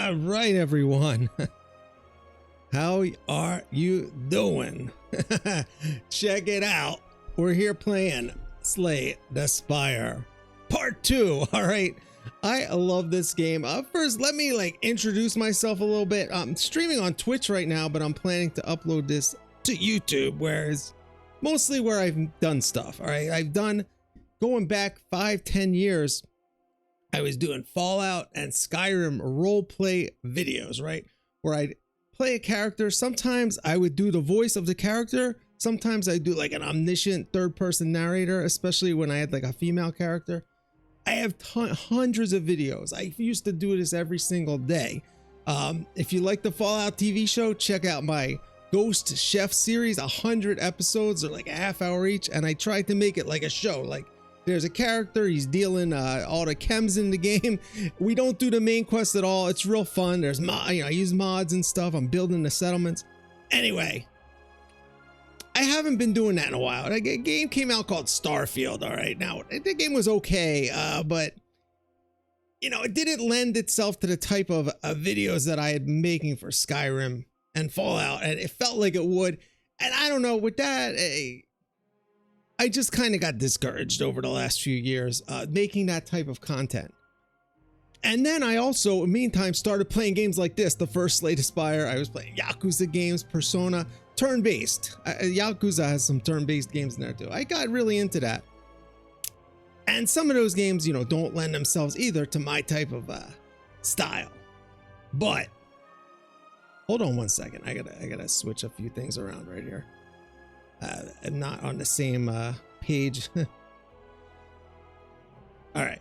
All right, everyone. How are you doing? Check it out. We're here playing Slay the Spire Part 2. All right. I love this game. First, let me introduce myself a little bit. I'm streaming on Twitch right now, but I'm planning to upload this to YouTube, where it's mostly where I've done stuff. All right. I've done, going back 5-10 years, I was doing Fallout and Skyrim roleplay videos, right? Where I'd play a character. Sometimes I would do the voice of the character. Sometimes I do like an omniscient third-person narrator, especially when I had like a female character. I have hundreds of videos. I used to do this every single day. If you like the Fallout TV show, check out my Ghost Chef series. 100 episodes. They're like a half hour each, and I tried to make it like a show. Like, there's a character, he's dealing all the chems in the game. We don't do the main quest at all. It's real fun. There's I use mods and stuff. I'm building the settlements. Anyway, I haven't been doing that in a while. A game came out called Starfield. All right, now the game was okay, but it didn't lend itself to the type of videos that I had been making for Skyrim and Fallout, and it felt like it would. And I don't know, with that, I just kind of got discouraged over the last few years making that type of content. And then I also, in the meantime, started playing games like this. The first Slay the Spire, I was playing Yakuza games, Persona, turn-based. Yakuza has some turn-based games in there too. I got really into that. And some of those games, don't lend themselves either to my type of style. But hold on one second. I gotta switch a few things around right here. I'm not on the same page. All right.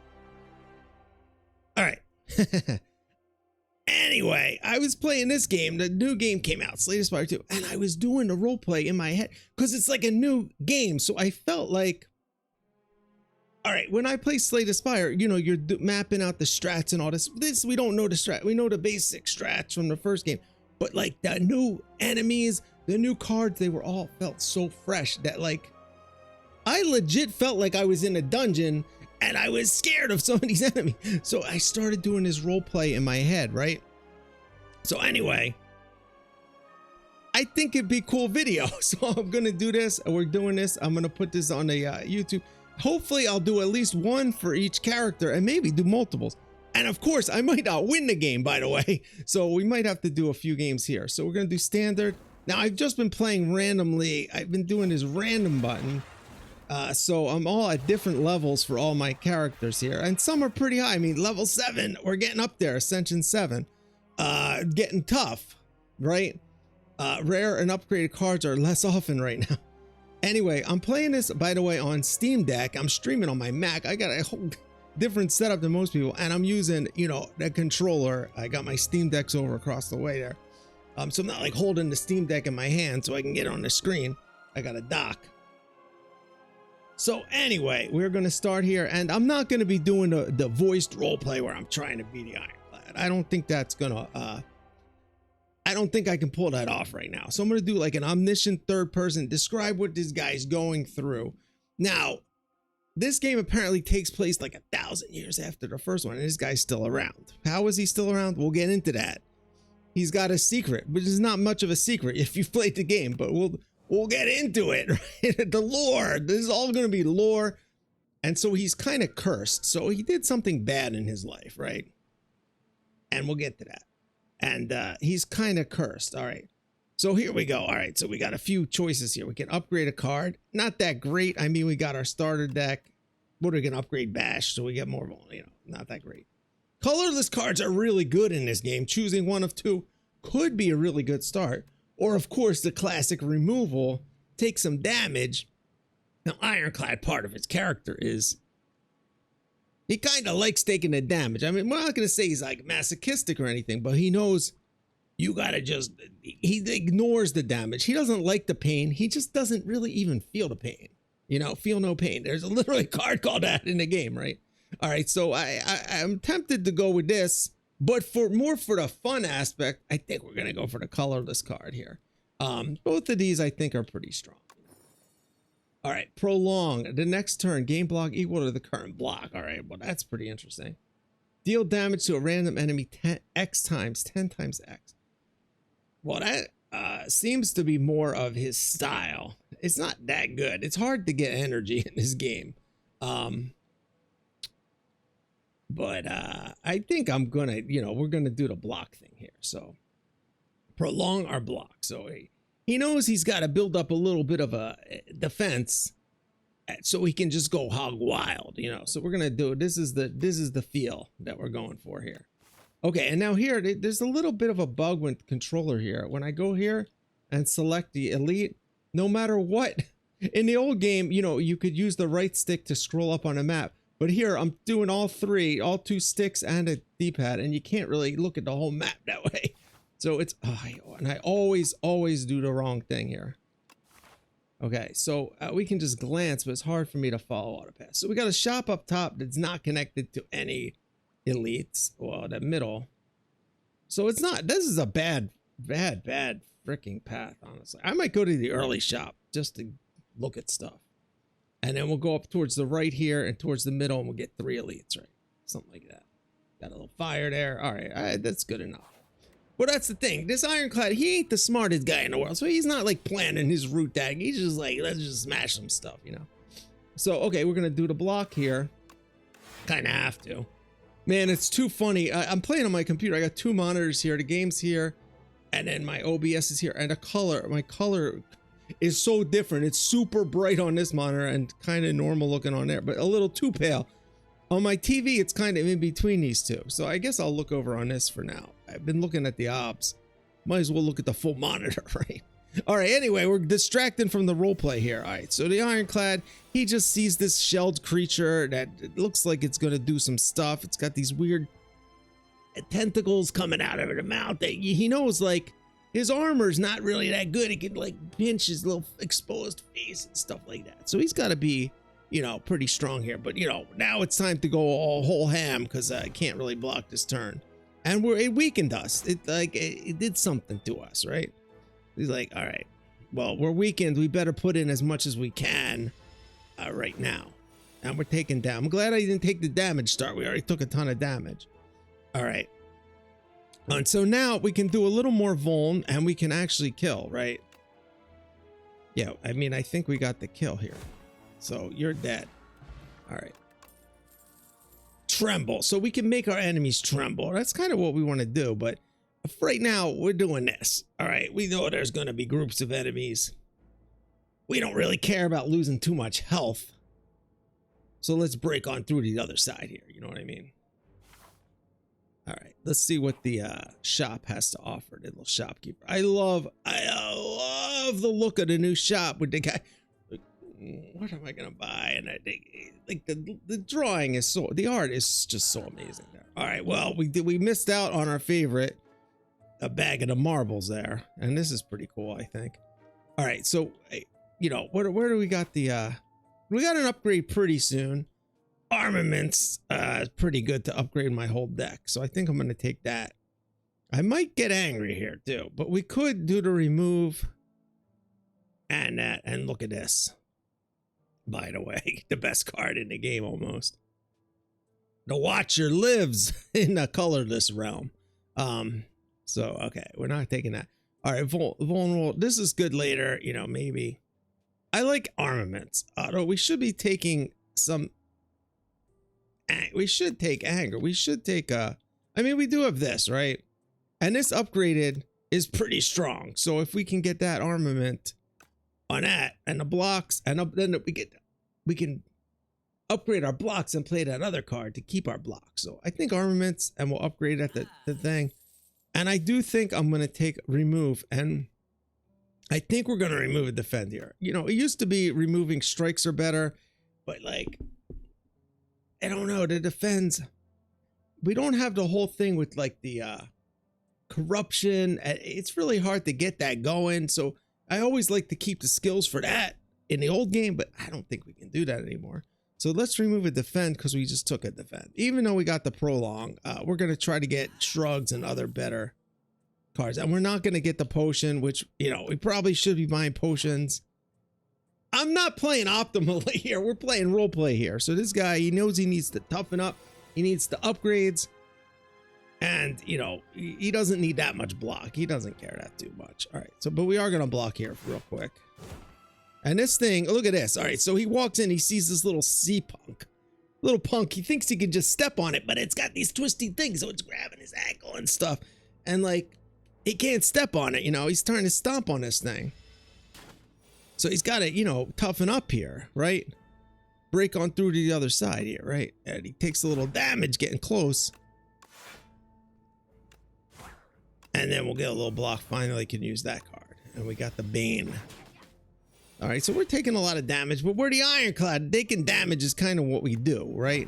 Anyway, I was playing this game. The new game came out, Slay the Spire 2, and I was doing the role play in my head because it's like a new game. So I felt like, all right, when I play Slay the Spire, you're mapping out the strats and all this. This, we don't know the strat. We know the basic strats from the first game, but like the new enemies, the new cards, they were all felt so fresh that I legit felt like I was in a dungeon and I was scared of some of these enemies. So I started doing this role play in my head, right? So anyway, I think it'd be a cool video. So I'm going to do this. We're doing this. I'm going to put this on the YouTube. Hopefully I'll do at least one for each character and maybe do multiples. And of course, I might not win the game, by the way. So we might have to do a few games here. So we're going to do standard. Now, I've just been playing randomly. I've been doing this random button. So I'm all at different levels for all my characters here. And some are pretty high. I mean, level 7, we're getting up there. Ascension 7. Getting tough, right? Rare and upgraded cards are less often right now. Anyway, I'm playing this, by the way, on Steam Deck. I'm streaming on my Mac. I got a whole different setup than most people. And I'm using, the controller. I got my Steam Decks over across the way there. So I'm not like holding the Steam Deck in my hand so I can get on the screen. I got a dock. So anyway, we're going to start here, and I'm not going to be doing the voiced role play where I'm trying to be the Ironclad. I don't think that's going to, I don't think I can pull that off right now. So I'm going to do like an omniscient third person, describe what this guy's going through. Now, this game apparently takes place like 1,000 years after the first one, and this guy's still around. How is he still around? We'll get into that. He's got a secret, which is not much of a secret if you've played the game, but we'll get into it, right? The lore. This is all going to be lore. And so he's kind of cursed. So he did something bad in his life, right? And we'll get to that. And he's kind of cursed. All right. So here we go. All right. So we got a few choices here. We can upgrade a card. Not that great. I mean, we got our starter deck. What are we going to upgrade? Bash. So we get more, not that great. Colorless cards are really good in this game. Choosing one of two could be a really good start. Or, of course, the classic removal, take some damage. Now, Ironclad, part of his character is he kind of likes taking the damage. I mean, we're not going to say he's like masochistic or anything, but he knows you got to he ignores the damage. He doesn't like the pain. He just doesn't really even feel the pain. Feel no pain. There's literally a card called that in the game, right? All right, so I'm tempted to go with this, but for the fun aspect, I think we're gonna go for the colorless card here. Both of these I think are pretty strong. All right, prolong the next turn, game block equal to the current block. All right, well that's pretty interesting. Deal damage to a random enemy 10 times X. Well, that seems to be more of his style. It's not that good. It's hard to get energy in this game. But I think I'm gonna, we're gonna do the block thing here. So prolong our block. So he knows he's got to build up a little bit of a defense so he can just go hog wild, So we're gonna do, this is the feel that we're going for here. Okay, and now here, there's a little bit of a bug with the controller here. When I go here and select the elite, no matter what, in the old game, you could use the right stick to scroll up on a map. But here, I'm doing all two sticks and a D-pad, and you can't really look at the whole map that way. So it's, and I always do the wrong thing here. Okay, so we can just glance, but it's hard for me to follow all the paths. So we got a shop up top that's not connected to any elites. Well, the middle. So it's not, this is a bad freaking path, honestly. I might go to the early shop just to look at stuff. And then we'll go up towards the right here and towards the middle, and we'll get 3 elites, right? Something like that. Got a little fire there. All right, that's good enough. Well, that's the thing. This Ironclad, he ain't the smartest guy in the world. So he's not like planning his route tag. He's just like, let's just smash some stuff, So, okay, we're going to do the block here. Kind of have to. Man, it's too funny. I'm playing on my computer. I got 2 monitors here. The game's here. And then my OBS is here. And my color is so different. It's super bright on this monitor and kind of normal looking on there, but a little too pale. On my TV, it's kind of in between these two. So I guess I'll look over on this for now. I've been looking at the obs. Might as well look at the full monitor, right? All right, anyway, we're distracting from the roleplay here. All right, so the Ironclad, he just sees this shelled creature that looks like it's going to do some stuff. It's got these weird tentacles coming out of the mouth. He knows, like, his armor's not really that good. He can, like, pinch his little exposed face and stuff like that. So he's got to be, pretty strong here. But, now it's time to go all whole ham because I can't really block this turn. And it weakened us. It did something to us, right? He's like, all right, well, we're weakened. We better put in as much as we can right now. And we're taking down. I'm glad I didn't take the damage start. We already took a ton of damage. All right. And so now we can do a little more vuln and we can actually kill, right? Yeah, I mean, I think we got the kill here. So you're dead. All right. Tremble. So we can make our enemies tremble. That's kind of what we want to do. But right now, we're doing this. All right. We know there's going to be groups of enemies. We don't really care about losing too much health. So let's break on through to the other side here. You know what I mean? All right. Let's see what the shop has to offer. The little shopkeeper. I love the look of the new shop with the guy. What am I gonna buy? And I think, like, the drawing is the art is just so amazing there. All right, well, we missed out on our favorite, a bag of the marbles there, and this is pretty cool, I think. All right, so where do we got the we got an upgrade pretty soon. Armaments pretty good to upgrade my whole deck, so I think I'm gonna take that. I might get angry here too, but we could do the remove and that, and look at this. By the way, the best card in the game almost. The Watcher lives in a colorless realm. So, okay, we're not taking that. All right, vulnerable. This is good later, maybe. I like armaments. Although we should be taking some. We should take anger. We should take I mean, we do have this, right? And this upgraded is pretty strong. So if we can get that armament on that and the blocks, and then we can upgrade our blocks and play that other card to keep our blocks. So I think armaments, and we'll upgrade at the thing. And I do think I'm going to take remove, and I think we're going to remove a defend here. It used to be removing strikes are better, but like, I don't know, the defends, we don't have the whole thing with like the corruption. It's really hard to get that going. So I always like to keep the skills for that in the old game, but I don't think we can do that anymore. So let's remove a defend because we just took a defend. Even though we got the prolong, we're going to try to get shrugs and other better cards. And we're not going to get the potion, which, we probably should be buying potions. I'm not playing optimally here. We're playing role play here. So this guy, he knows he needs to toughen up. He needs the upgrades. And, you know, he doesn't need that much block. He doesn't care that too much. All right, so, but we are going to block here real quick. And this thing, look at this. All right, so he walks in, he sees this little sea punk. Little punk, he thinks he can just step on it, but it's got these twisty things, so it's grabbing his ankle and stuff. And, like, he can't step on it, you know? He's trying to stomp on this thing. So he's got to, you know, toughen up here, right? Break on through to the other side here, right? And he takes a little damage getting close. And then we'll get a little block. Finally can use that card. And we got the Bane. All right, so we're taking a lot of damage, but we're the Ironclad. Taking damage is kind of what we do, right?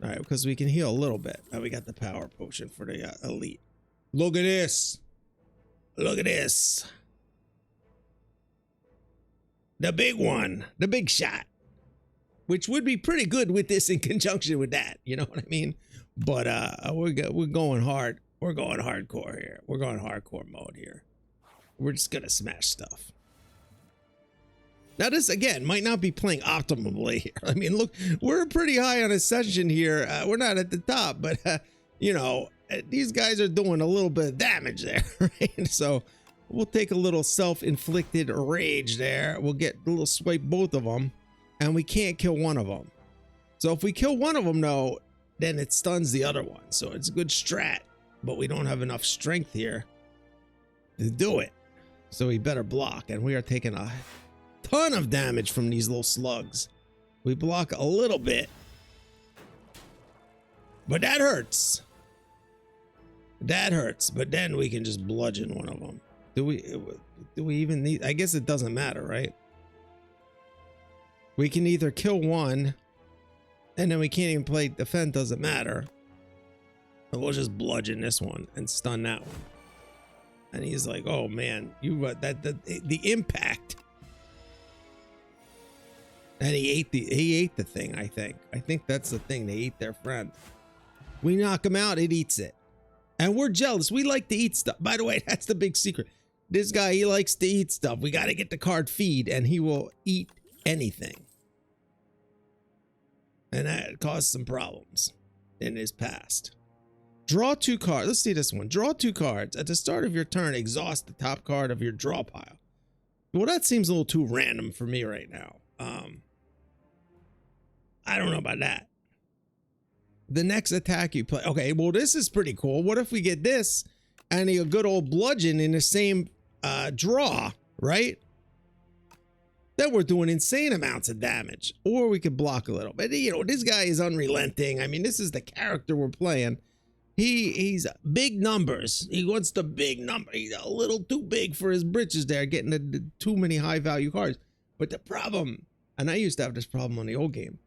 All right, because we can heal a little bit. Now we got the power potion for the elite. Look at this. Look at this. The big one. The big shot. Which would be pretty good with this in conjunction with that. You know what I mean? But we're going hard. We're going hardcore here. We're going hardcore mode here. We're just going to smash stuff. Now this, again, might not be playing optimally here. I mean, look, we're pretty high on Ascension here. We're not at the top, but, you know, these guys are doing a little bit of damage there, right? So we'll take a little self-inflicted rage there. We'll get a little swipe both of them, and we can't kill one of them. So if we kill one of them, though, then it stuns the other one. So it's a good strat, but we don't have enough strength here to do it. So we better block, and we are taking a ton of damage from these little slugs. We block a little bit, but that hurts. That hurts, but then we can just bludgeon one of them. Do we even need, I guess it doesn't matter, right? We can either kill one, and then we can't even play defend, doesn't matter. But we'll just bludgeon this one and stun that one. And he's like, "Oh man, you the impact." And he ate the thing. I think that's the thing. They eat their friend. We knock him out, it eats it, and we're jealous. We like to eat stuff. By the way, that's the big secret. This guy, he likes to eat stuff. We got to get the card feed, and he will eat anything. And that caused some problems in his past. Draw 2 cards. Let's see this one. Draw 2 cards. At the start of your turn, exhaust the top card of your draw pile. Well, that seems a little too random for me right now. I don't know about that. The next attack you play. Okay, well, this is pretty cool. What if we get this and a good old bludgeon in the same draw, right? Then we're doing insane amounts of damage. Or we could block a little. But, you know, this guy is unrelenting. I mean, this is the character we're playing. He's big numbers. He wants the big number. He's a little too big for his britches there, getting the too many high value cards. But the problem, and I used to have this problem on the old game,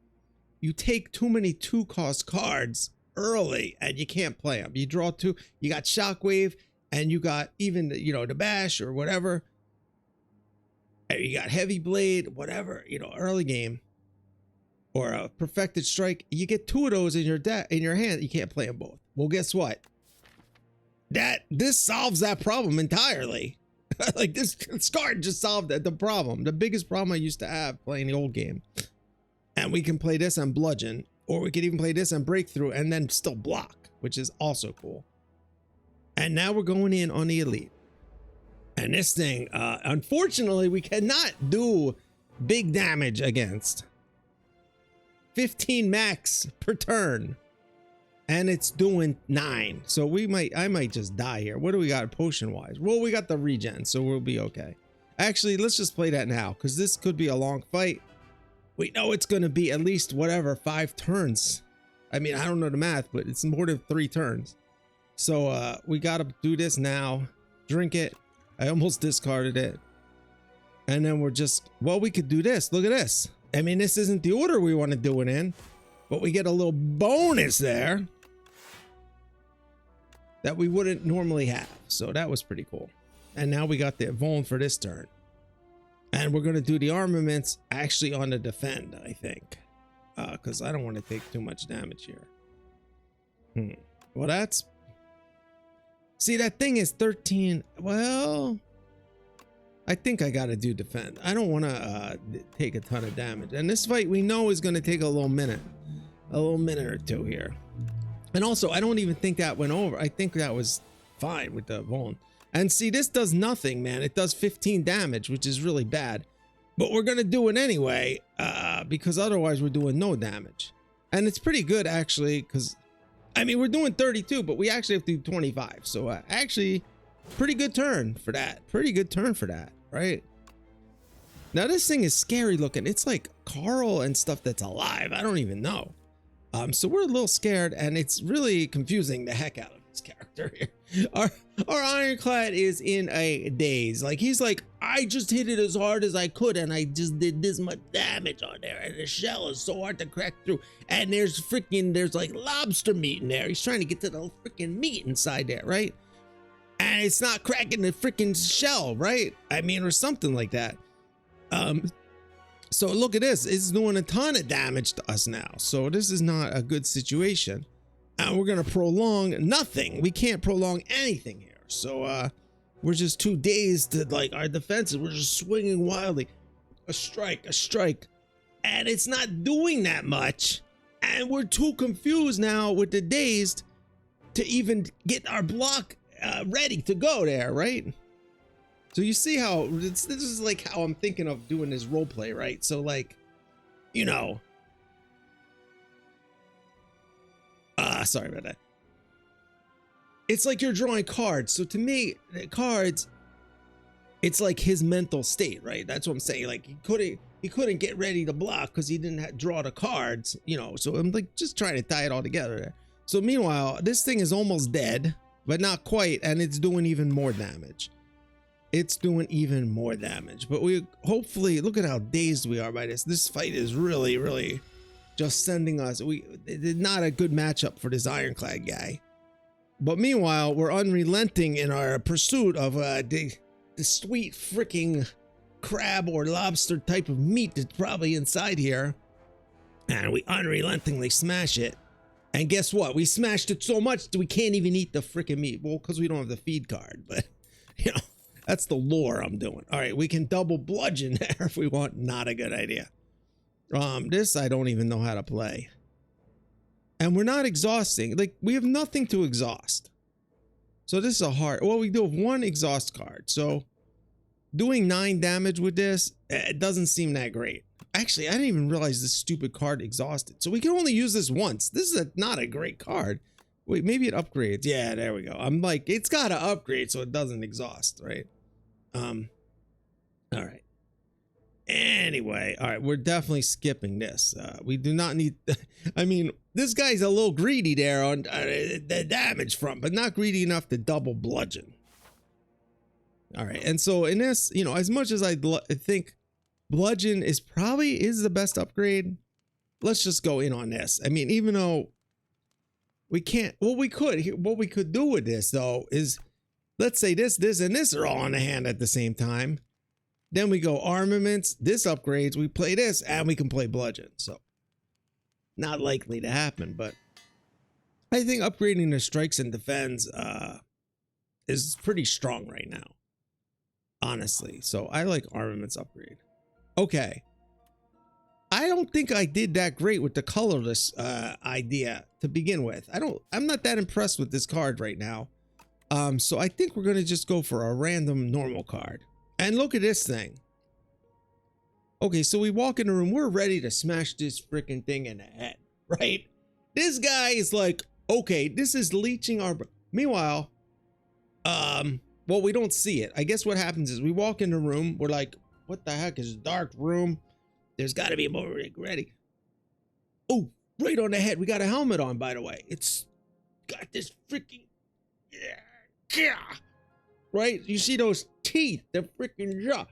you take too many 2-cost cards early and you can't play them. You draw 2, you got Shockwave, and you got even, you know, the Bash or whatever. And you got Heavy Blade, whatever, you know, early game. Or a Perfected Strike. You get 2 of those in your hand, you can't play them both. Well, guess what? This solves that problem entirely. Like this card just solved the problem. The biggest problem I used to have playing the old game. And we can play this on Bludgeon, or we could even play this on Breakthrough and then still block, which is also cool. And now we're going in on the Elite. And this thing, unfortunately, we cannot do big damage against. 15 max per turn. And it's doing 9. So I might just die here. What do we got potion wise? Well, we got the regen, so we'll be okay. Actually, let's just play that now, because this could be a long fight. We know it's going to be at least whatever 5 turns. I mean, I don't know the math, but it's more than 3 turns. So we got to do this now. Drink it. I almost discarded it. And then we're just, well, we could do this. Look at this. I mean, this isn't the order we want to do it in, but we get a little bonus there that we wouldn't normally have. So that was pretty cool. And now we got the Evone for this turn. And we're going to do the armaments actually on the defend, I think. Because I don't want to take too much damage here. Well, that's... See, that thing is 13. Well, I think I got to do defend. I don't want to take a ton of damage. And this fight we know is going to take a little minute. a little minute or two here. And also, I don't even think that went over. I think that was fine with the Vuln. And see, this does nothing, man. It does 15 damage, which is really bad. But we're going to do it anyway, because otherwise we're doing no damage. And it's pretty good, actually, because, I mean, we're doing 32, but we actually have to do 25. So, actually, pretty good turn for that. Pretty good turn for that, right? Now, this thing is scary looking. It's like Carl and stuff that's alive. I don't even know. So we're a little scared, and it's really confusing the heck out of this character here. Our Ironclad is in a daze. Like, he's like, I just hit it as hard as I could, and I just did this much damage on there, and the shell is so hard to crack through. And there's like lobster meat in there. He's trying to get to the freaking meat inside there, right? And it's not cracking the freaking shell, right? I mean, or something like that. So look at this. It's doing a ton of damage to us now. So this is not a good situation. And we're going to prolong nothing. We can't prolong anything here. So we're just too dazed to, like, our defenses. We're just swinging wildly. A strike. And it's not doing that much. And we're too confused now with the dazed to even get our block ready to go there, right? So you see how this is like how I'm thinking of doing this role play, right? So, like, you know, sorry about that. It's like you're drawing cards. So to me, the cards, it's like his mental state, right? That's what I'm saying. Like, he couldn't get ready to block because he didn't draw the cards, you know. So I'm like just trying to tie it all together there. So meanwhile, this thing is almost dead, but not quite, and it's doing even more damage. It's doing even more damage, but we hopefully, look at how dazed we are by this. This fight is really, really just sending us. It's not a good matchup for this Ironclad guy. But meanwhile, we're unrelenting in our pursuit of the sweet freaking crab or lobster type of meat that's probably inside here. And we unrelentingly smash it. And guess what? We smashed it so much that we can't even eat the freaking meat. Well, because we don't have the feed card, but, you know. That's the lore I'm doing. All right, we can double bludgeon there if we want. Not a good idea. This I don't even know how to play. And we're not exhausting. Like, we have nothing to exhaust. So this is a hard. Well, we do have one exhaust card. So doing 9 damage with this, it doesn't seem that great. Actually, I didn't even realize this stupid card exhausted. So we can only use this once. This is not a great card. Wait, maybe it upgrades. Yeah, there we go. I'm like, it's got to upgrade so it doesn't exhaust, right? All right. Anyway, all right, we're definitely skipping this. We do not need, I mean, this guy's a little greedy there on the damage front, but not greedy enough to double bludgeon. All right, and so in this, you know, as much as I think bludgeon is the best upgrade, let's just go in on this. I mean, even though we can't, what we could do with this though is, let's say this, and this are all on the hand at the same time. Then we go armaments, this upgrades, we play this, and we can play bludgeon. So, not likely to happen, but I think upgrading the strikes and defends is pretty strong right now. Honestly. So, I like armaments upgrade. Okay. I don't think I did that great with the colorless idea to begin with. I'm not that impressed with this card right now. So I think we're going to just go for a random normal card. And look at this thing. Okay, so we walk in the room. We're ready to smash this freaking thing in the head, right? This guy is like, okay, this is leeching our... Meanwhile, well, we don't see it. I guess what happens is we walk in the room. We're like, what the heck is a dark room? There's got to be more ready. Oh, right on the head. We got a helmet on, by the way. It's got this freaking... Yeah. Right? You see those teeth, the freaking jaw.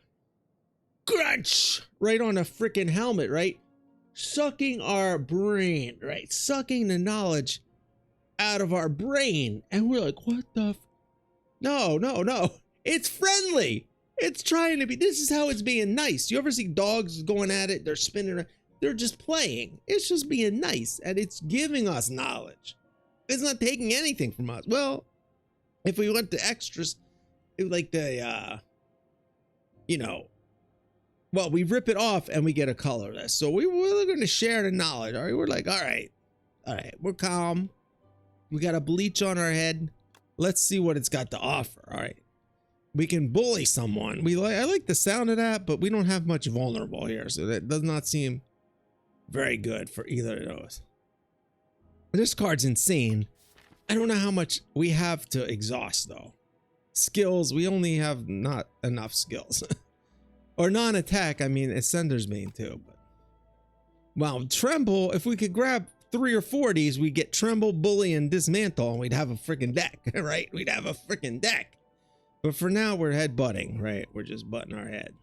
Crunch! Right on the freaking helmet, right? Sucking our brain, right? Sucking the knowledge out of our brain. And we're like, what the? No. It's friendly. It's trying to be. This is how it's being nice. You ever see dogs going at it? They're spinning around. They're just playing. It's just being nice. And it's giving us knowledge. It's not taking anything from us. Well, if we went to extras, like the, you know, well, we rip it off and we get a colorless. So we're going to share the knowledge. All right. We're like, all right, All right, we're calm. We got a bleach on our head. Let's see what it's got to offer. All right. We can bully someone. I like the sound of that, but we don't have much vulnerable here, so that does not seem very good for either of those. This card's insane. I don't know how much we have to exhaust though. Skills, we only have not enough skills. Or non-attack, I mean, Ascender's main too. But well, Tremble, if we could grab 3 or 4 of these, we'd get Tremble, Bully, and Dismantle, and we'd have a freaking deck, right? We'd have a freaking deck. But for now, we're head-butting, right? We're just butting our head.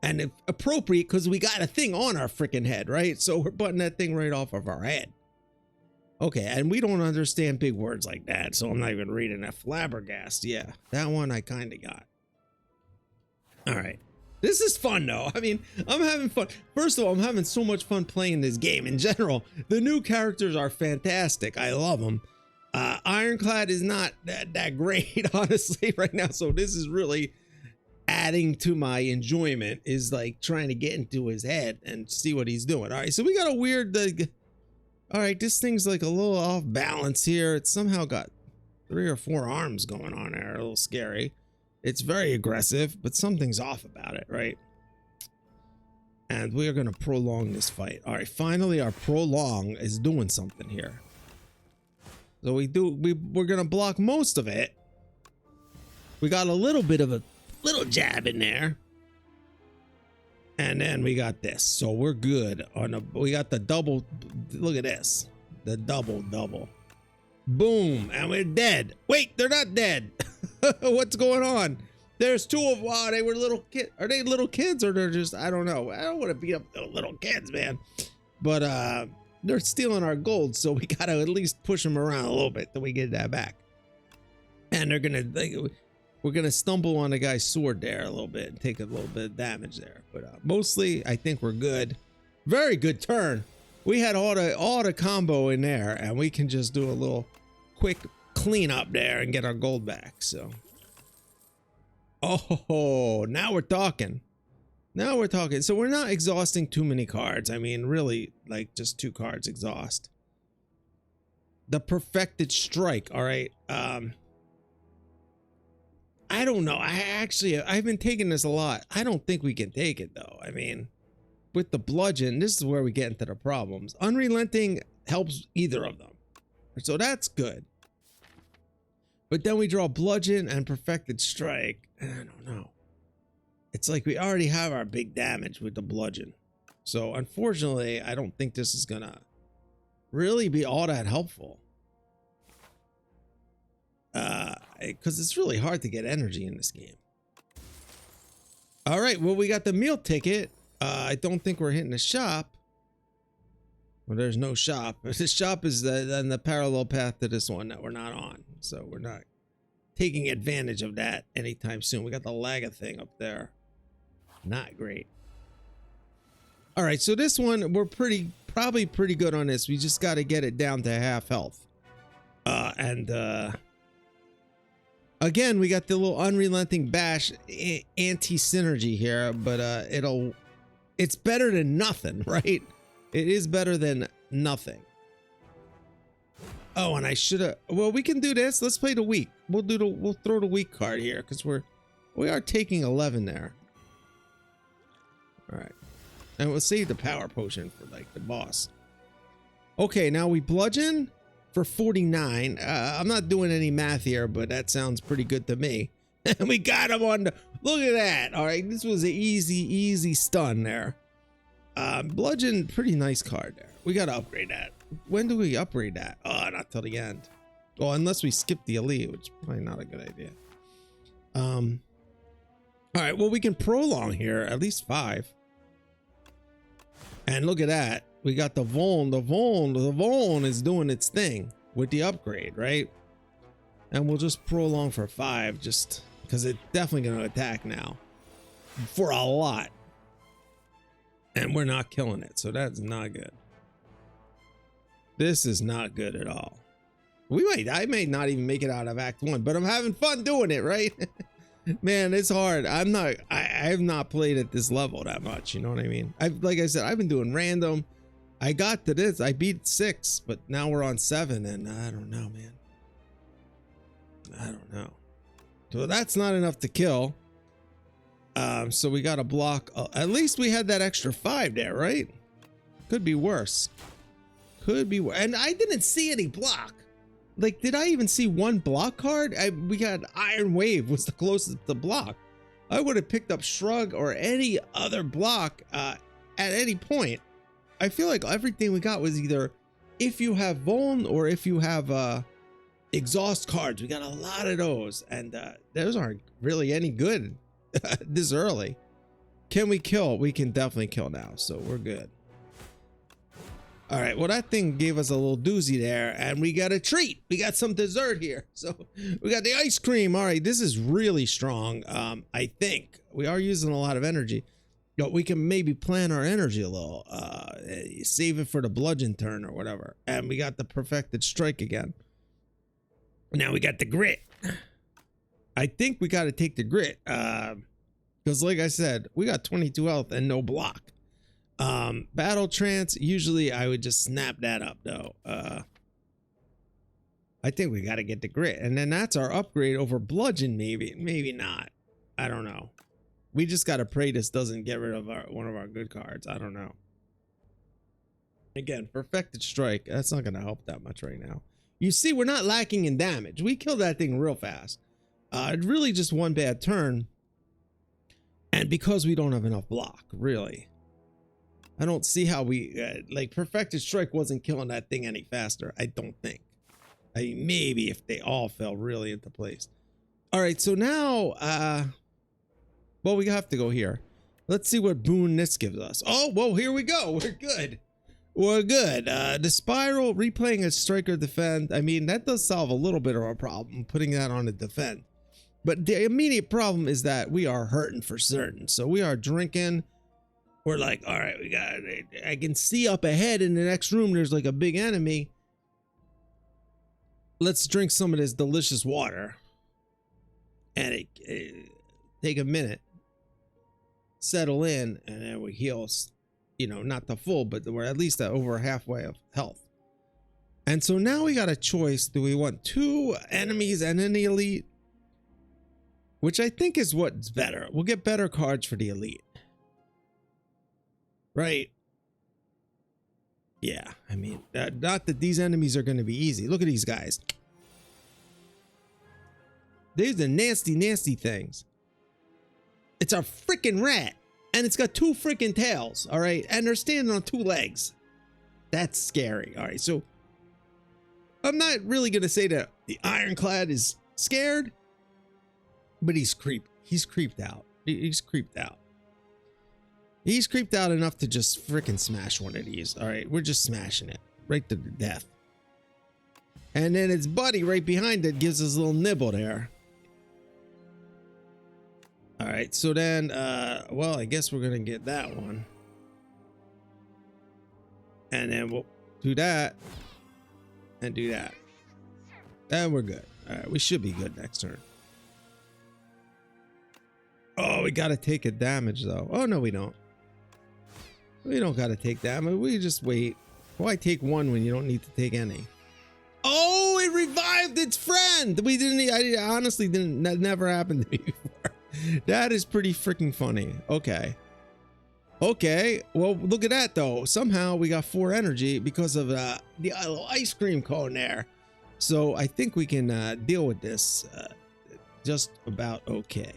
And if appropriate, because we got a thing on our freaking head, right? So we're butting that thing right off of our head. Okay, and we don't understand big words like that, so I'm not even reading that. Flabbergast, yeah. That one I kind of got. All right. This is fun, though. I mean, I'm having fun. First of all, I'm having so much fun playing this game. In general, the new characters are fantastic. I love them. Ironclad is not that great, honestly, right now. So this is really adding to my enjoyment, is like trying to get into his head and see what he's doing. All right, so we got a weird... all right, this thing's like a little off balance here. It's somehow got 3 or 4 arms going on there. A little scary. It's very aggressive, but something's off about it, right? And we're going to prolong this fight. All right, finally our prolong is doing something here. So we're going to block most of it. We got a little bit of a little jab in there. And then we got this. So we're good on we got the double. Look at this. The double. Boom. And we're dead. Wait, they're not dead. What's going on? There's 2 of them. Wow, they were little kids. Are they little kids or they're just, I don't know. I don't want to beat up the little kids, man. But they're stealing our gold, so we got to at least push them around a little bit till we get that back. And they're going to, we're going to stumble on the guy's sword there a little bit and take a little bit of damage there. But mostly, I think we're good. Very good turn. We had all the combo in there, and we can just do a little quick clean up there and get our gold back. So, oh, now we're talking. Now we're talking. So we're not exhausting too many cards. I mean, really, like just 2 cards exhaust. The Perfected Strike. All right. I don't know. I've been taking this a lot. I don't think we can take it though. I mean, with the bludgeon, this is where we get into the problems. Unrelenting helps either of them. So that's good. But then we draw bludgeon and Perfected Strike. I don't know. It's like we already have our big damage with the bludgeon. So unfortunately, I don't think this is gonna really be all that helpful. Because it's really hard to get energy in this game. All right, well, we got the meal ticket. I don't think we're hitting the shop. Well, there's no shop. The shop is then the parallel path to this one that we're not on. So we're not taking advantage of that anytime soon. We got the Laga thing up there. Not great. All right, so this one, we're probably pretty good on this. We just got to get it down to half health. Again, we got the little unrelenting bash anti-synergy here, but it's better than nothing, right? It is better than nothing. Oh, and I should have, well, we can do this. Let's play the weak. We'll throw the weak card here because we are taking 11 there. All right. And we'll save the power potion for like the boss. Okay, now we bludgeon for 49. I'm not doing any math here, but that sounds pretty good to me. And we got him on the, look at that. All right, this was an easy stun there. Bludgeon, pretty nice card there. We got to upgrade that. When do we upgrade that? Oh, not till the end. Well, unless we skip the elite, which is probably not a good idea. All right, well, we can prolong here, at least 5. And look at that. We got the Vuln. The Vuln is doing its thing with the upgrade, right? And we'll just prolong for 5, just because it's definitely going to attack now for a lot. And we're not killing it, so that's not good. This is not good at all. I may not even make it out of Act 1, but I'm having fun doing it, right? Man, it's hard. I have not played at this level that much, you know what I mean? Like I said, I've been doing random. I got to this. I beat 6, but now we're on 7, and I don't know, man. I don't know. So that's not enough to kill. So we got to block. At least we had that extra 5 there, right? Could be worse. Could be worse. And I didn't see any block. Like, did I even see one block card? We got Iron Wave was the closest to block. I would have picked up Shrug or any other block at any point. I feel like everything we got was either if you have Vuln or if you have exhaust cards. We got a lot of those, and those aren't really any good this early. Can we kill? We can definitely kill now, so we're good. All right, well, that thing gave us a little doozy there, and we got a treat. We got some dessert here. So we got the ice cream. All right, this is really strong. I think we are using a lot of energy. But we can maybe plan our energy a little, save it for the bludgeon turn or whatever. And we got the perfected strike again. Now we got the grit. I think we got to take the grit, because like I said, we got 22 health and no block. Battle trance, usually I would just snap that up though. I think we got to get the grit, and then that's our upgrade over bludgeon. Maybe not. I don't know. We just got to pray this doesn't get rid of one of our good cards. I don't know. Again, perfected strike, that's not going to help that much right now. You see, we're not lacking in damage. We killed that thing real fast. Really just one bad turn, and because we don't have enough block, really. I don't see how we like perfected strike wasn't killing that thing any faster. I don't think. I mean, maybe if they all fell really into place. All right, so now well, we have to go here. Let's see what boon this gives us. Oh, whoa, here we go. We're good. We're good. The spiral, replaying a striker defend. I mean, that does solve a little bit of our problem, putting that on a defend. But the immediate problem is that we are hurting for certain. So we are drinking. We're like, all right, we got it. I can see up ahead in the next room, there's like a big enemy. Let's drink some of this delicious water. And it take a minute. Settle in, and then we heal, you know, not the full, but we're at least over halfway of health. And so now we got a choice. Do we want 2 enemies and then the elite? Which I think is what's better. We'll get better cards for the elite. Right? Yeah, I mean, not that these enemies are going to be easy. Look at these guys. These are nasty, nasty things. It's a freaking rat, and it's got 2 freaking tails, all right? And they're standing on 2 legs. That's scary. All right, so I'm not really going to say that the Ironclad is scared, but he's creeped out. He's creeped out. He's creeped out enough to just freaking smash one of these. All right, we're just smashing it right to death. And then its buddy right behind it gives us a little nibble there. All right, so then, well, I guess we're gonna get that one. And then we'll do that and do that. And we're good. All right, we should be good next turn. Oh, we gotta take a damage though. Oh, no, we don't. We don't gotta take damage. We just wait. Why take 1 when you don't need to take any? Oh, it revived its friend. We didn't, I honestly didn't, that never happened to me before. That is pretty freaking funny. Okay. Okay. Well, look at that though. Somehow we got 4 energy because of the little ice cream cone there. So I think we can deal with this just about okay.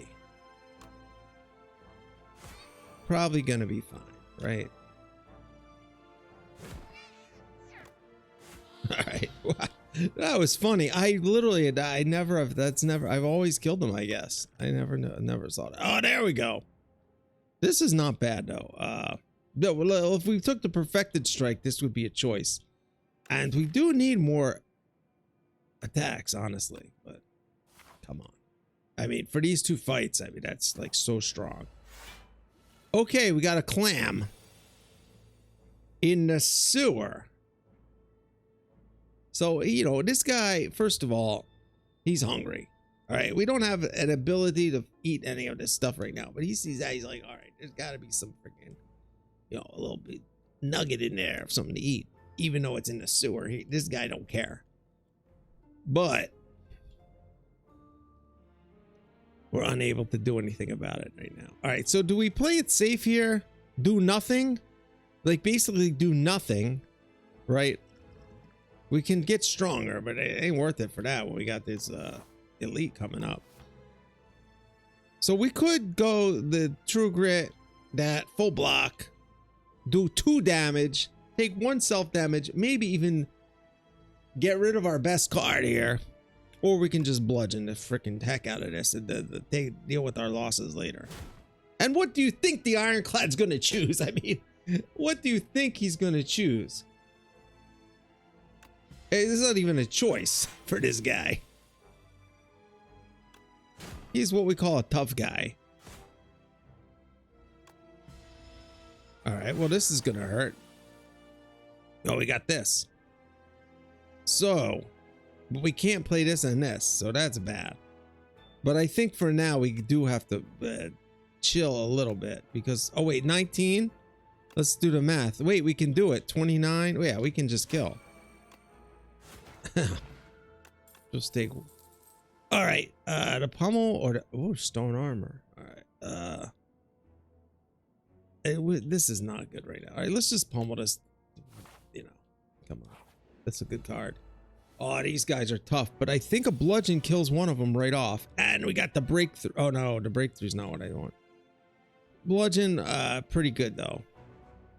Probably gonna be fine, right? All right. Wow. That was funny. I literally, I've always killed them, I guess. I never saw that. Oh, there we go. This is not bad though. No, if we took the perfected strike, this would be a choice. And we do need more attacks, honestly, but come on. I mean, for these 2 fights, I mean, that's like so strong. Okay, we got a clam in the sewer. So, you know, this guy, first of all, he's hungry. All right, we don't have an ability to eat any of this stuff right now, but he sees that, he's like, all right, there's got to be some freaking, you know, a little bit nugget in there of something to eat, even though it's in the sewer. This guy don't care. But we're unable to do anything about it right now. All right, so do we play it safe here? Do nothing? Like basically do nothing, right? We can get stronger, but it ain't worth it for that when we got this elite coming up. So we could go the True Grit, that full block, do 2 damage, take 1 self damage, maybe even get rid of our best card here, or we can just bludgeon the freaking heck out of this and deal with our losses later. And what do you think the Ironclad's gonna choose? I mean, what do you think he's gonna choose? It's not even a choice for this guy. He's what we call a tough guy. All right, well, this is gonna hurt. Oh, we got this. So, but we can't play this and this, so that's bad. But I think for now we do have to chill a little bit because, oh wait, 19? Let's do the math. Wait, we can do it. 29? Oh, yeah, we can just kill. Just take. All right, the pummel or the stone armor. All right, this is not good right now. All right, let's just pummel this. You know, come on, that's a good card. Oh, these guys are tough, but I think a bludgeon kills one of them right off, and we got the breakthrough. Oh no, the breakthrough's not what I want. Bludgeon, pretty good though.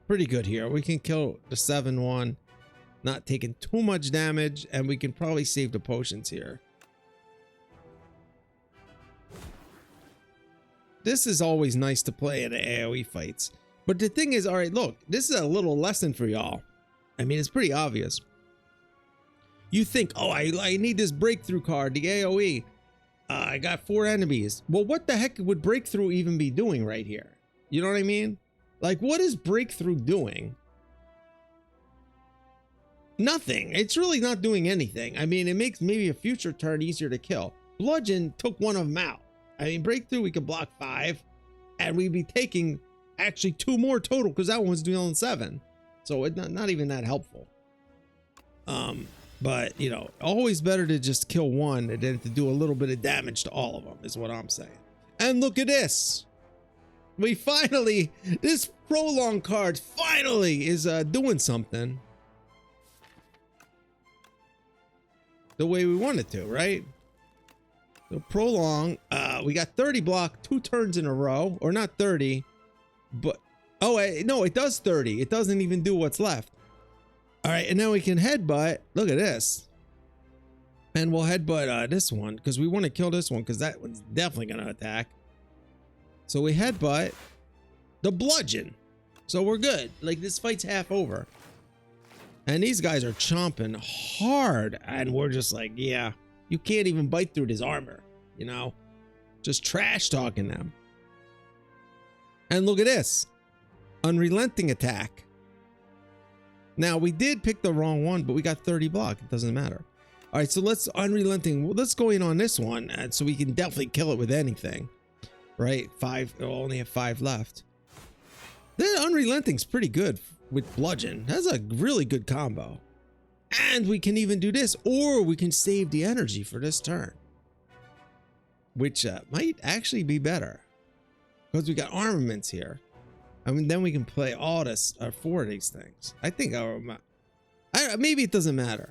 Pretty good here. We can kill the 7-1, not taking too much damage, and we can probably save the potions here. This is always nice to play in the AoE fights. But the thing is, all right, look, this is a little lesson for y'all. I mean, it's pretty obvious. You think, oh, I need this breakthrough card, the AoE. I got 4 enemies. Well, what the heck would breakthrough even be doing right here? You know what I mean? Like, what is breakthrough doing? Nothing. It's really not doing anything. I mean, it makes maybe a future turn easier to kill. Bludgeon took one of them out. I mean, breakthrough, we could block 5, and we'd be taking actually 2 more total because that one was dealing 7. So it's not even that helpful. But, you know, always better to just kill one than to do a little bit of damage to all of them, is what I'm saying. And look at this. We finally, this prolong card finally is doing something the way we want it to, right? So prolong, we got 30 block 2 turns in a row, or not 30, but, oh, no, it does 30. It doesn't even do what's left. All right, and now we can headbutt. Look at this. And we'll headbutt this one because we want to kill this one because that one's definitely going to attack. So we headbutt the bludgeon. So we're good. Like, this fight's half over. And these guys are chomping hard. And we're just like, yeah, you can't even bite through this armor, you know? Just trash talking them. And look at this. Unrelenting attack. Now, we did pick the wrong one, but we got 30 block. It doesn't matter. All right, so let's unrelenting. Well, let's go in on this one, and so we can definitely kill it with anything, right? 5. We'll only have 5 left. The unrelenting's pretty good with bludgeon. That's a really good combo. And we can even do this, or we can save the energy for this turn, which might actually be better because we got armaments here. I mean, then we can play all this 4 of these things. I think maybe it doesn't matter.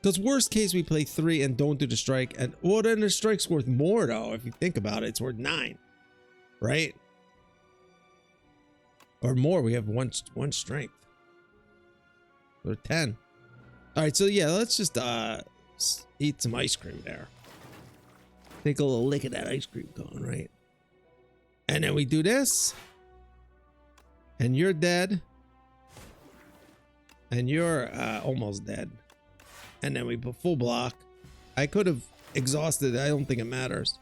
Because worst case, we play 3 and don't do the strike. And well, then the strike's worth more, though. If you think about it, it's worth 9, right? Or more. We have one strength. Or 10. All right, so yeah, let's just eat some ice cream there. Take a little lick of that ice cream cone, right? And then we do this. And you're dead. And you're almost dead. And then we put full block. I could have exhausted. I don't think it matters.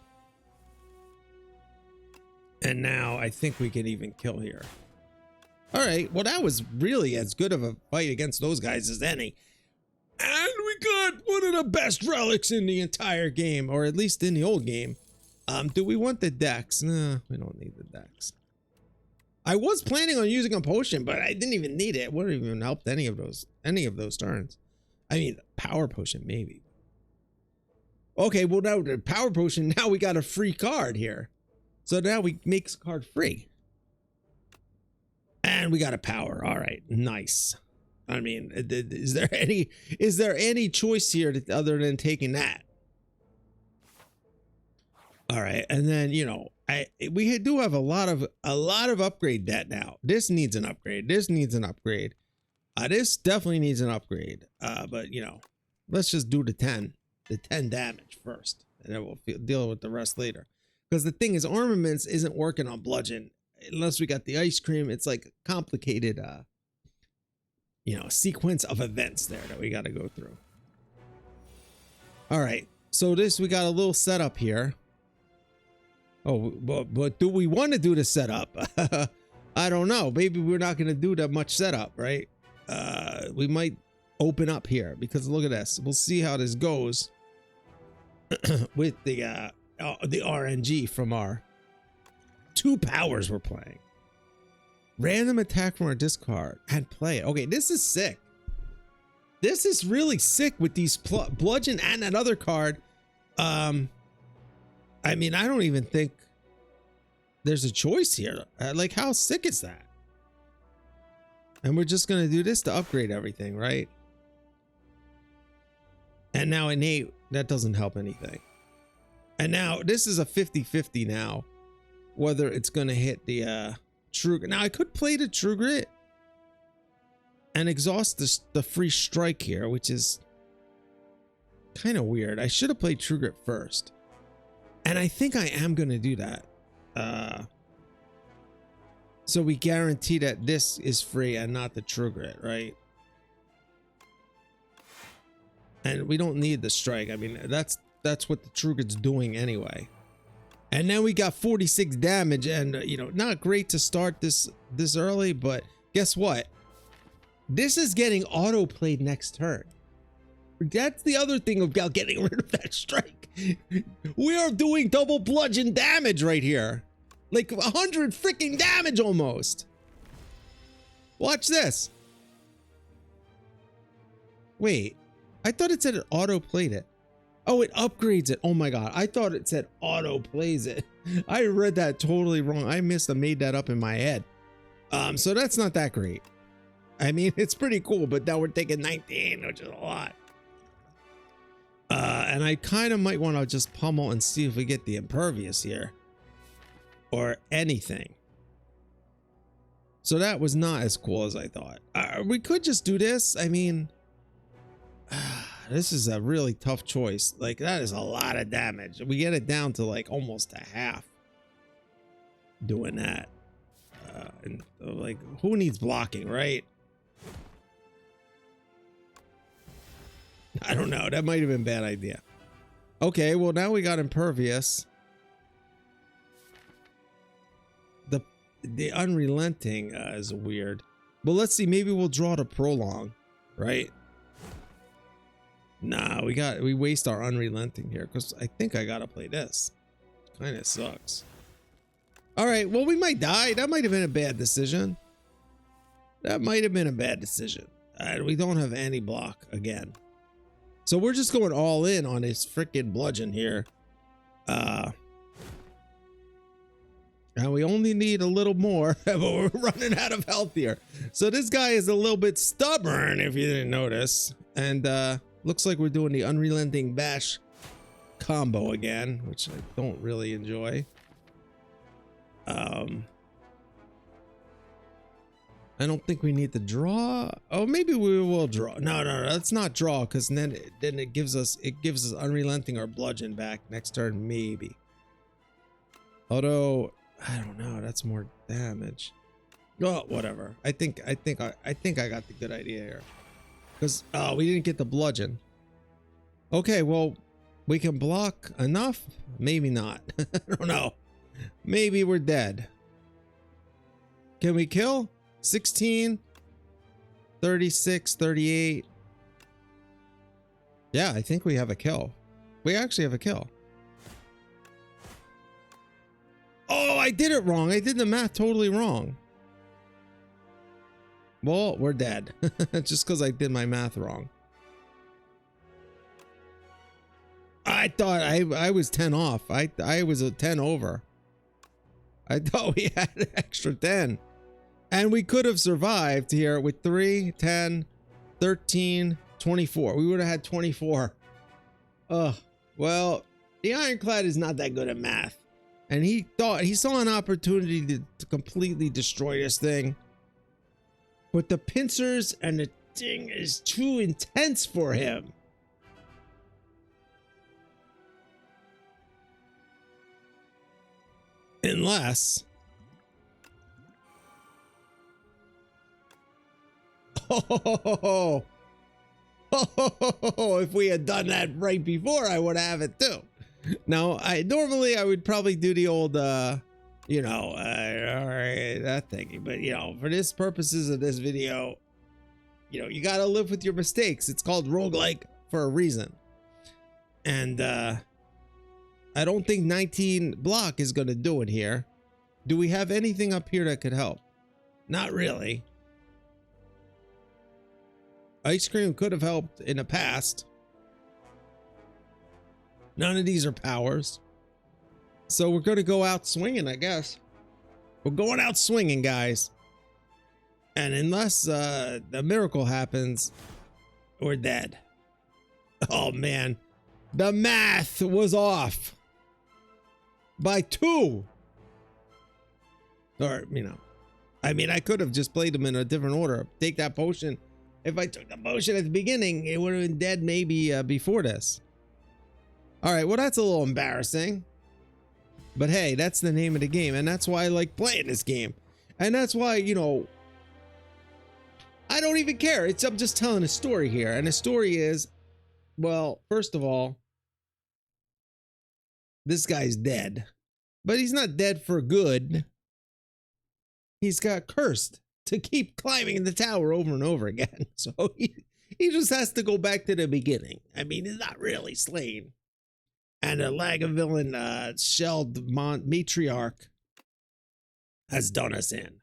And now I think we can even kill here. All right. Well, that was really as good of a fight against those guys as any. And we got one of the best relics in the entire game, or at least in the old game. Do we want the dex? No, we don't need the dex. I was planning on using a potion, but I didn't even need it. It wouldn't even helped any of those turns. I mean, power potion maybe. Okay, well now the power potion, now we got a free card here. So now we make the card free. And we got a power. All right, nice. I mean, is there any choice here other than taking that? All right, and then we do have a lot of upgrade debt now. This needs an upgrade. This needs an upgrade. This definitely needs an upgrade. But let's just do the 10 damage first, and then we'll deal with the rest later. Because the thing is, armaments isn't working on bludgeon unless we got the ice cream. It's like complicated, sequence of events there that we got to go through. All right, so we got a little setup here. Oh, but do we want to do the setup? I don't know. Maybe we're not going to do that much setup, right? We might open up here because look at this. We'll see how this goes with the RNG from our 2 powers we're playing. Random attack from our discard and play it. Okay, this is sick. This is really sick with these bludgeon and another card. I mean, I don't even think there's a choice here. Like, how sick is that? And we're just going to do this to upgrade everything, right? And now innate, that doesn't help anything. And now this is a 50-50 now, whether it's going to hit the true. Now I could play the true grit and exhaust the free strike here, which is kind of weird. I should have played true grit first. And I think I am going to do that. So we guarantee that this is free and not the true grit, right? And we don't need the strike. I mean, that's what the true grit's doing anyway. And then we got 46 damage, and not great to start this early, but guess what? This is getting auto played next turn. That's the other thing about getting rid of that strike. We are doing double bludgeon damage right here. Like 100 freaking damage almost. Watch this. Wait, I thought it said it auto played it. Oh, it upgrades it. Oh my God. I thought it said auto plays it. I read that totally wrong. I made that up in my head. So that's not that great. I mean, it's pretty cool, but now we're taking 19, which is a lot. And I kind of might want to just pummel and see if we get the impervious here or anything. So that was not as cool as I thought. We could just do this. I mean, this is a really tough choice. Like, that is a lot of damage. We get it down to like almost a half doing that. And like, who needs blocking, right? I don't know. That might have been a bad idea. Okay, well, now we got impervious. The unrelenting is weird. But let's see. Maybe we'll draw to prolong, right? Nah, we waste our unrelenting here because I think I gotta play this. Kind of sucks. All right, well, we might die. That might have been a bad decision. That might have been a bad decision. We don't have any block again. So we're just going all in on his freaking bludgeon here. And we only need a little more, but we're running out of health here. So this guy is a little bit stubborn, if you didn't notice. And looks like we're doing the unrelenting bash combo again, which I don't really enjoy. I don't think we need to draw. Oh, maybe we will draw. No, let's not draw, because then it gives us unrelenting or bludgeon back next turn, maybe. Although I don't know, that's more damage. Oh, whatever. I think I got the good idea here, because we didn't get the bludgeon. Okay, well, we can block enough. Maybe not. I don't know. Maybe we're dead. Can we kill? 16, 36, 38. Yeah, I think we have a kill. We actually have a kill. Oh, I did it wrong. I did the math totally wrong. Well, we're dead. Just because I did my math wrong. I thought I was 10 off. I was a 10 over. I thought we had an extra 10. And we could have survived here with 3, 10, 13, 24. We would have had 24. Well, the Ironclad is not that good at math. And he saw an opportunity to completely destroy this thing. But the pincers and the thing is too intense for him. Unless... Oh, if we had done that right before, I would have it too. Now, normally I would probably do the old, you know, all right, that thing. But, you know, for this purposes of this video, you know, you got to live with your mistakes. It's called roguelike for a reason. And I don't think 19 block is going to do it here. Do we have anything up here that could help? Not really. Ice cream could have helped in the past. None of these are powers. So we're going to go out swinging, I guess. We're going out swinging, guys. And unless the miracle happens, we're dead. Oh, man. The math was off. By 2. Or, you know. I mean, I could have just played them in a different order. Take that potion. If I took the potion at the beginning, it would have been dead maybe before this. All right, well, that's a little embarrassing. But hey, that's the name of the game. And that's why I like playing this game. And that's why, you know, I don't even care. I'm just telling a story here. And the story is, well, first of all, this guy's dead. But he's not dead for good. He's got cursed to keep climbing the tower over and over again. So he just has to go back to the beginning. I mean, he's not really slain. And a Lagavulin shelled matriarch has done us in.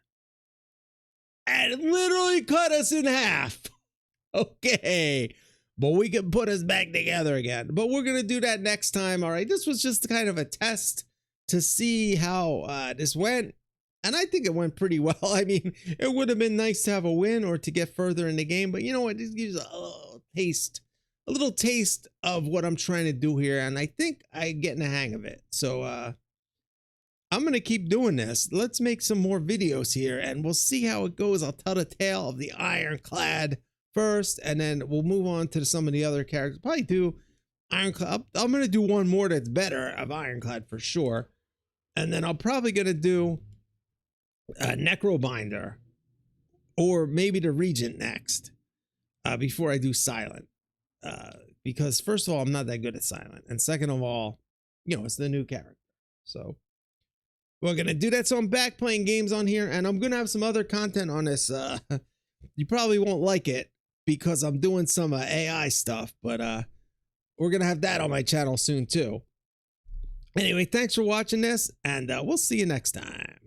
And literally cut us in half. Okay. But we can put us back together again. But we're going to do that next time. All right. This was just kind of a test to see how this went. And I think it went pretty well. I mean, it would have been nice to have a win or to get further in the game. But you know what? This gives a little taste of what I'm trying to do here. And I think I'm getting the hang of it. So I'm going to keep doing this. Let's make some more videos here and we'll see how it goes. I'll tell the tale of the Ironclad first, and then we'll move on to some of the other characters. Probably do Ironclad. I'm going to do one more that's better of Ironclad for sure. And then I'm probably going to do Necrobinder, or maybe the Regent next, before I do Silent, because first of all, I'm not that good at Silent, and second of all, you know, it's the new character. So we're gonna do that. So I'm back playing games on here, and I'm gonna have some other content on this. You probably won't like it because I'm doing some AI stuff, but we're gonna have that on my channel soon too. Anyway, thanks for watching this, and we'll see you next time.